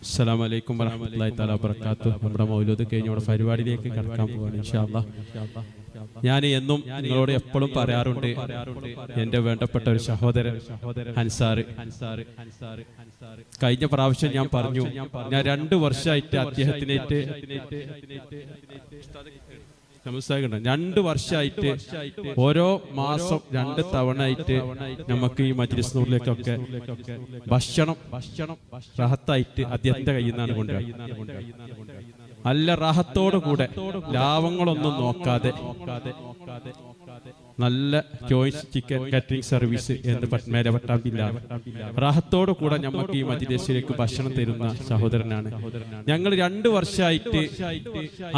അസ്സലാമു അലൈക്കും വറഹ്മത്തുള്ളാഹി തആല വബറകാതുഹു. നമ്മുടെ മൗലൂദ് കഴിഞ്ഞ പരിപാടിയിലേക്ക് കടക്കാൻ പോവാണ് ഇൻഷാ അല്ലാഹ്. ഞാൻ എന്നും നിങ്ങളോട് എപ്പോഴും പറയാറുണ്ട്, എൻ്റെ വേണ്ടപ്പെട്ട ഒരു സഹോദരൻ അൻസാർ. കഴിഞ്ഞ പ്രാവശ്യം ഞാൻ പറഞ്ഞു, ഞാൻ 2 വർഷമായിട്ട് അദ്ദേഹത്തിനായിട്ട് 2 വർഷമായിട്ട് ഓരോ മാസം 2 തവണയായിട്ട് നമുക്ക് ഈ മജ്‌ലിസ് നൂറിലേക്കൊക്കെ ഭക്ഷണം റാഹത്തായിട്ട് അദ്ദേഹത്തിന്റെ കയ്യിൽ നിന്നാണ് കൊണ്ടുപോയി. നല്ല റാഹത്തോടു കൂടെ ലാഭങ്ങളൊന്നും നോക്കാതെ നല്ല ചോയ്സ് ചിക്കൻ കാറ്ററിംഗ് സർവീസ് എന്ന് പട്മേല പട്ടാമ്പില്ലാണ് റാഹത്തോടു കൂടെ നമുക്ക് ഈ മജ്‌ലിസിലേക്ക് ഭക്ഷണം തരുന്ന സഹോദരനാണ്. ഞങ്ങൾ 2 വർഷമായിട്ട്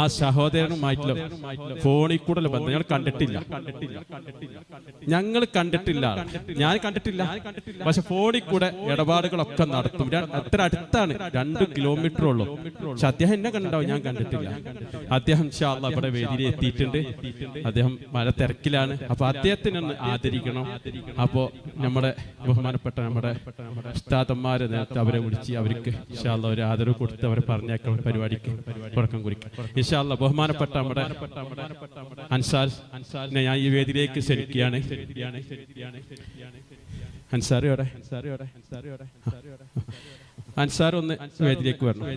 ആ സഹോദരനുമായിട്ടുള്ള ഫോണിൽ കൂടെ ബന്ധം ഞങ്ങൾ കണ്ടിട്ടില്ല. ഞാൻ കണ്ടിട്ടില്ല, പക്ഷെ ഫോണിൽ കൂടെ ഇടപാടുകളൊക്കെ നടത്തും. അത്ര അടുത്താണ്, 2 കിലോമീറ്റർ ഉള്ളൂ. പക്ഷെ അദ്ദേഹം എന്നെ കണ്ടാവും, ഞാൻ കണ്ടിട്ടില്ല. അദ്ദേഹം ഇൻഷാ അല്ലാഹ് ഇവിടെ വേദിയിൽ എത്തിയിട്ടുണ്ട്. അദ്ദേഹം മഴ തിരക്കിലാണ്. അപ്പൊ അദ്ദേഹത്തിനൊന്ന് ആദരിക്കണം. അപ്പോ നമ്മുടെ ബഹുമാനപ്പെട്ട നമ്മുടെ ഉസ്താദന്മാരെ നേരത്തെ അവരെ വിളിച്ച് അവർക്ക് ഇൻഷാ അല്ലാഹ് ഒരു ആദരവ് കൊടുത്ത് അവരെ പറഞ്ഞേക്കാൻ പരിപാടിക്ക് തുടക്കം കുറിക്കും ഇൻഷാ അല്ലാഹ്. ബഹുമാനപ്പെട്ട നമ്മുടെ അൻസാറിനെ ഞാൻ ഈ വേദിയിലേക്ക് ക്ഷണിക്കുകയാണ്. അൻസാർ ഒന്ന് വേദിയിലേക്ക് വരണം.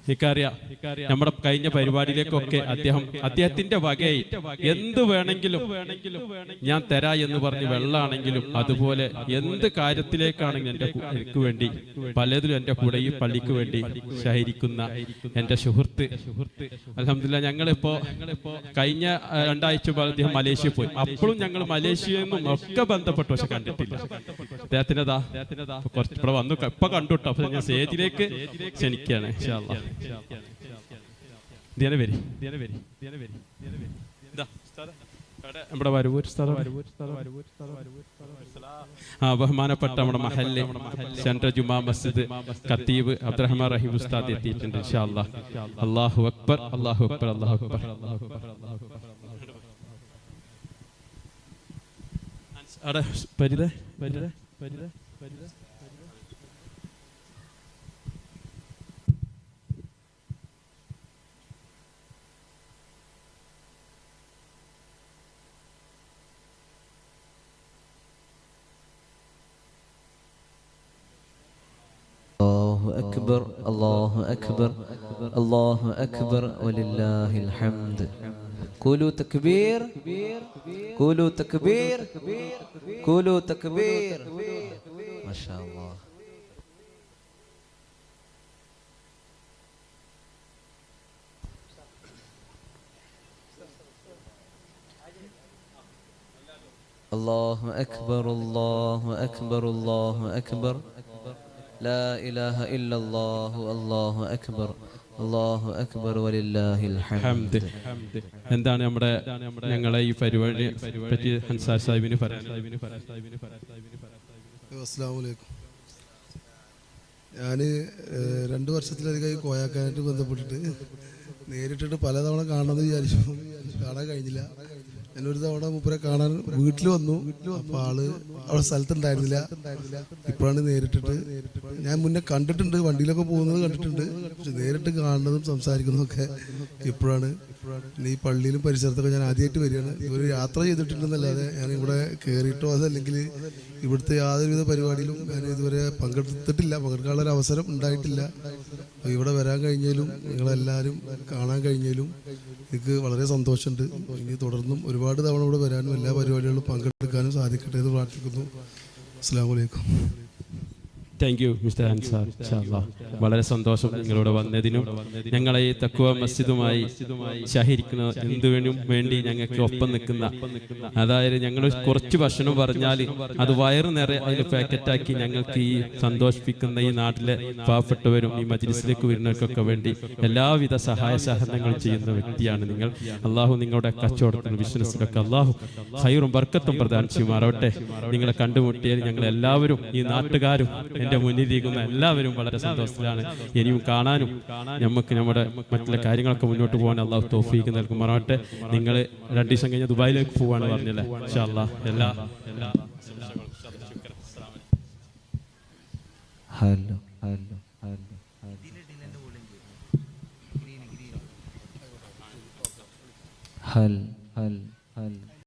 എനിക്കറിയാം, നമ്മുടെ കഴിഞ്ഞ പരിപാടിയിലേക്കൊക്കെ അദ്ദേഹത്തിന്റെ വകയിൽ എന്ത് വേണമെങ്കിലും ഞാൻ തരാ എന്ന് പറഞ്ഞ് വെള്ളാണെങ്കിലും അതുപോലെ എന്ത് കാര്യത്തിലേക്കാണെങ്കിലും എനിക്ക് വേണ്ടി പലതിലും എന്റെ കൂടെ ഈ പള്ളിക്ക് വേണ്ടി സഹകരിക്കുന്ന എന്റെ സുഹൃത്ത്. അൽഹംദുലില്ലാഹ്, ഞങ്ങളിപ്പോ കഴിഞ്ഞ 2 ആഴ്ച അദ്ദേഹം മലേഷ്യയിൽ പോയി. അപ്പോഴും ഞങ്ങൾ മലേഷ്യയിൽ നിന്നും ഒക്കെ ബന്ധപ്പെട്ടു, പക്ഷെ കണ്ടിട്ടില്ല അദ്ദേഹത്തിനതാ കുറച്ച് ഇവിടെ വന്നു, ഇപ്പൊ കണ്ടുട്ടോ. അപ്പൊ ഞാൻ സ്റ്റേജിലേക്ക് ക്ഷണിക്കുകയാണ് ഇൻഷാ അല്ലാഹ്. നമ്മുടെ വരവൂർ ബഹുമാനപ്പെട്ട നമ്മുടെ മഹല്ല് സെൻട്രൽ ജുമാ മസ്ജിദ് ഖത്തീബ് അബ്ദുറഹ്മാൻ റഹീം ഉസ്താദ് എത്തിയിട്ടുണ്ട് ഇൻഷാ അല്ലാഹ്. അല്ലാഹു അക്ബർ, അല്ലാഹു അക്ബർ, അല്ലാഹു അക്ബർ. الله أكبر الله أكبر الله أكبر ولله الحمد. قولوا تكبير قولوا تكبير قولوا تكبير. ما شاء الله. الله أكبر الله أكبر الله أكبر. لا إله إلا الله الله أكبر الله أكبر ولله الحمد. എന്താണ് നമ്മുടെ ഞങ്ങളെ ഈ പരിപാടിയെ പറ്റി അൻസാർ സാഹിബിന് പറയാൻ? അസ്സലാമു അലൈക്കും. ഞാൻ 2 വർഷത്തിലധികമായി കോയാക്കാനായിട്ട് ബന്ധപ്പെട്ടിട്ട് നേരിട്ടിട്ട് പലതവണ കാണണമെന്ന് വിചാരിച്ചു, കാണാൻ കഴിഞ്ഞില്ല. ഞാനൊരു തവണ മൂപ്പരെ കാണാൻ വീട്ടിൽ വന്നു. അപ്പോൾ ആള് അവിടെ സ്ഥലത്തുണ്ടായിരുന്നില്ല. ഇപ്പോഴാണ് നേരിട്ടിട്ട്, ഞാൻ മുന്നേ കണ്ടിട്ടുണ്ട്, വണ്ടിയിലൊക്കെ പോകുന്നത് കണ്ടിട്ടുണ്ട്, പക്ഷെ നേരിട്ട് കാണുന്നതും സംസാരിക്കുന്നതൊക്കെ ഇപ്പോഴാണ്. ഈ പള്ളിയിലും പരിസരത്തൊക്കെ ഞാൻ ആദ്യമായിട്ട് വരികയാണ്. ഇവർ യാത്ര ചെയ്തിട്ടുണ്ടെന്നല്ലാതെ ഞാൻ ഇവിടെ കയറിയിട്ടോ അതല്ലെങ്കിൽ ഇവിടുത്തെ യാതൊരുവിധ പരിപാടിയിലും ഞാൻ ഇതുവരെ പങ്കെടുക്കാനുള്ള ഒരു അവസരം ഉണ്ടായിട്ടില്ല. ഇവിടെ വരാൻ കഴിഞ്ഞാലും നിങ്ങളെല്ലാവരും കാണാൻ കഴിഞ്ഞാലും എനിക്ക് വളരെ സന്തോഷമുണ്ട്. ഇനി തുടർന്നും ഒരുപാട് തവണ ഇവിടെ വരാനും എല്ലാ പരിപാടികളിലും പങ്കെടുക്കാനും സാധിക്കട്ടെ എന്ന് പ്രാർത്ഥിക്കുന്നു. അസ്സലാമു അലൈക്കും. Thank you mister Ansar. ഇൻഷാ അല്ലാഹ് വളരെ സന്തോഷം നിങ്ങളോട് വന്നതിനും ഞങ്ങളെ ഈ തഖ്വ മസ്ജിദുമായി സഹകരിക്കുന്ന എന്തിനും വേണ്ടി ഞങ്ങൾക്ക് ഒപ്പം നിൽക്കുന്ന, അതായത് ഞങ്ങൾ കുറച്ച് ഭക്ഷണം പറഞ്ഞാൽ അത് വയറ് നിറയെ അതിൽ പാക്കറ്റാക്കി ഞങ്ങൾക്ക് ഈ സന്തോഷിപ്പിക്കുന്ന ഈ നാട്ടിലെ പാവപ്പെട്ടവരും ഈ മജ്‌ലിസിലേക്ക് വരുന്നവർക്കൊക്കെ വേണ്ടി എല്ലാവിധ സഹായ സഹകരണങ്ങളും ചെയ്യുന്ന വ്യക്തിയാണ് നിങ്ങൾ. അള്ളാഹു നിങ്ങളുടെ കച്ചവടത്തിനും ബിസിനസ്സിലൊക്കെ അള്ളാഹു ഖൈറും ബർക്കത്തും പ്രദാനം ചെയ്യുമാറാവട്ടെ. നിങ്ങളെ കണ്ടുമുട്ടിയാൽ ഞങ്ങൾ എല്ലാവരും ഈ നാട്ടുകാരും എന്റെ മുന്നിലിരിക്കുന്ന എല്ലാവരും വളരെ സന്തോഷത്തിലാണ്. ഇനിയും കാണാനും നമുക്ക് നമ്മുടെ മറ്റുള്ള കാര്യങ്ങളൊക്കെ മുന്നോട്ട് പോകാൻ അള്ളാഹു തൗഫീഖ് നൽകുമാറാവട്ടെ. നിങ്ങൾ 2 ദിവസം കഴിഞ്ഞ് ദുബായിലേക്ക് പോവാണ് പറഞ്ഞല്ലേ? ഇൻഷാ അല്ലാഹ് എല്ലാ ഹലോ ഹലോ ഹലോ ഹൽ ഹൽ ഹൽ